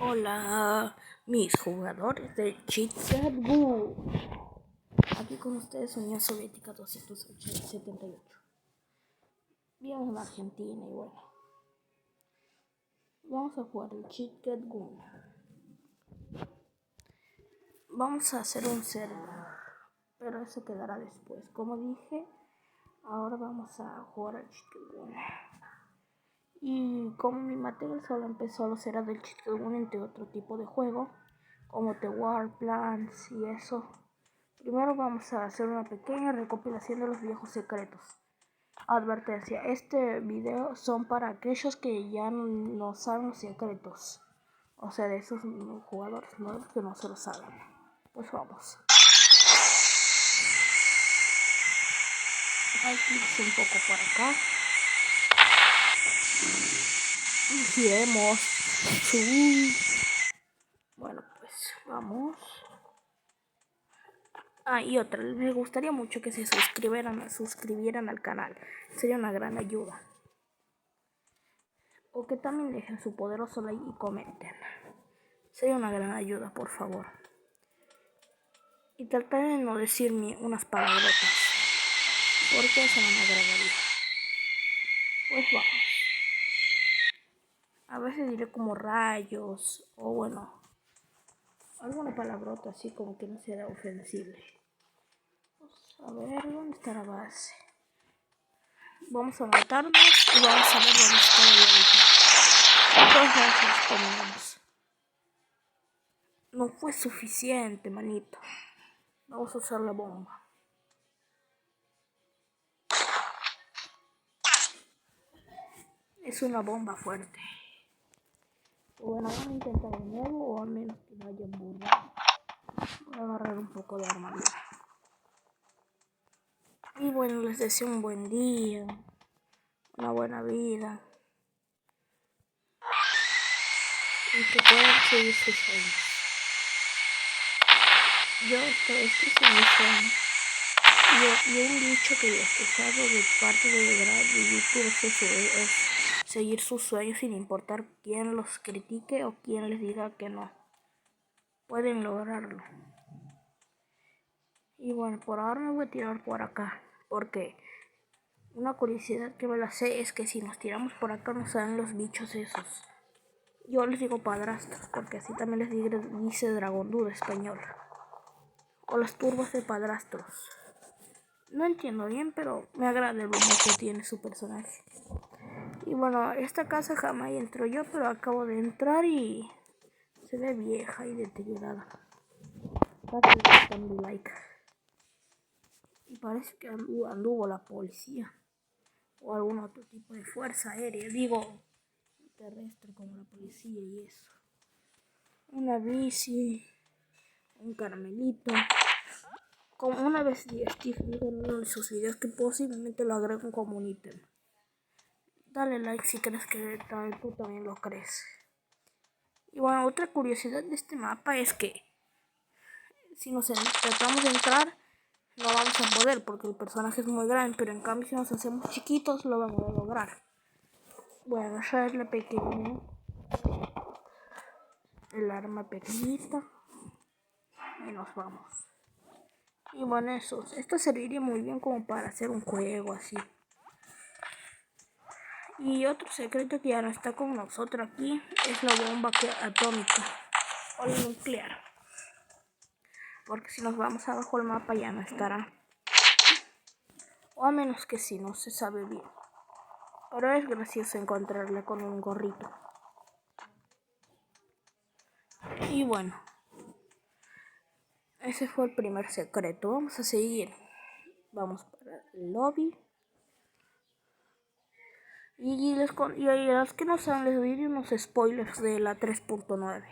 Hola, mis jugadores de Cheat Cat. Aquí con ustedes Unión Soviética 278. Vivimos en Argentina y bueno, vamos a jugar el Cheat Cat. Vamos a hacer un server, pero eso quedará después. Como dije, ahora vamos a jugar al Cheat Cat. Y como mi material solo empezó a los era del Cheat Cat entre otro tipo de juego, como The War Plants y eso. Primero vamos a hacer una pequeña recopilación de los viejos secretos. Advertencia, este video son para aquellos que ya no saben los secretos. O sea, de esos jugadores nuevos que no se lo saben. Pues vamos. Hay clics un poco por acá. Giremos. Bueno, pues vamos. Y otra, me gustaría mucho que se suscribieran al canal. Sería una gran ayuda. O que también dejen su poderoso like y comenten. Sería una gran ayuda, por favor. Y trataré de no decirme unas palabrotas, porque eso no me agradaría. Pues vamos. A veces diré como rayos, o bueno, alguna palabrota así como que no sea ofensible. Pues, a ver, ¿dónde está la base? Vamos a matarnos y vamos a ver dónde está la ahorita. Entonces comemos. No fue suficiente, manito. Vamos a usar la bomba. Es una bomba fuerte. Bueno, vamos a intentar de nuevo, o al menos que no haya burro. Voy a agarrar un poco de armadura. Y bueno, les deseo un buen día, una buena vida. Y que puedan seguir sus sueños. Este es mi sueño. Y un dicho que he escuchado de parte de YouTube es seguir sus sueños sin importar quién los critique o quién les diga que no. Pueden lograrlo. Y bueno, por ahora me voy a tirar por acá, porque una curiosidad que me la sé es que si nos tiramos por acá nos salen los bichos esos. Yo les digo padrastros, porque así también les dice Dragon Dude español. O las turbas de padrastros. No entiendo bien, pero me agrada el humor que tiene su personaje. Y bueno, esta casa jamás entro yo, pero acabo de entrar y se ve vieja y deteriorada. Dando like. Y parece que anduvo la policía. O algún otro tipo de fuerza aérea. Digo, terrestre como la policía y eso. Una bici. Un caramelito. Como una vez Steve dijo en uno de sus videos que posiblemente lo agrego como un ítem. Dale like si crees que tú también lo crees. Y bueno, otra curiosidad de este mapa es que si nos tratamos de entrar no vamos a poder porque el personaje es muy grande, pero en cambio si nos hacemos chiquitos lo vamos a lograr. Bueno, ya es la pequeña, el arma pequeñita y nos vamos. Y bueno, esto serviría muy bien como para hacer un juego así. Y otro secreto que ya no está con nosotros aquí es la bomba atómica o la nuclear. Porque si nos vamos abajo el mapa ya no estará. O a menos que si no se sabe bien. Pero es gracioso encontrarla con un gorrito. Y bueno. Ese fue el primer secreto. Vamos a seguir. Vamos para el lobby. Y a los que no saben les doy unos spoilers de la 3.9.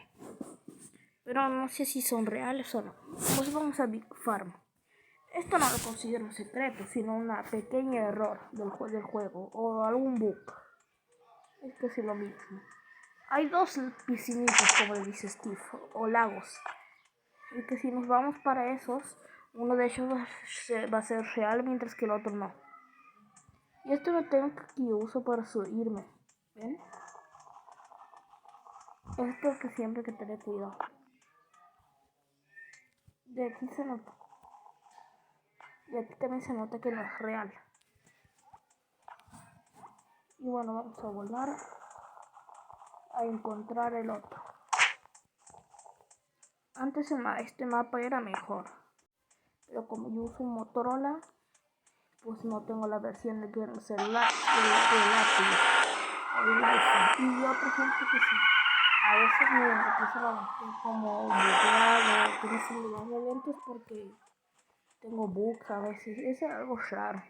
Pero no sé si son reales o no. Pues vamos a Big Farm. Esto no lo considero un secreto, sino un pequeño error del juego o algún bug. Es casi lo mismo. Hay dos piscinitas, como le dice Steve, o lagos. Y que si nos vamos para esos, uno de ellos va a ser real mientras que el otro no. Y esto lo tengo que uso para subirme. ¿Ven? Esto es que siempre hay que tener cuidado. De aquí se nota. Y aquí también se nota que no es real. Y bueno, vamos a volar a encontrar el otro. Antes este mapa era mejor, pero como yo uso un Motorola, pues no tengo la versión de que celular del Apple o del iPhone. Y otra gente que sí, a veces me empieza a como bugueado, que no se me dan eventos porque tengo bugs a veces. Es algo raro.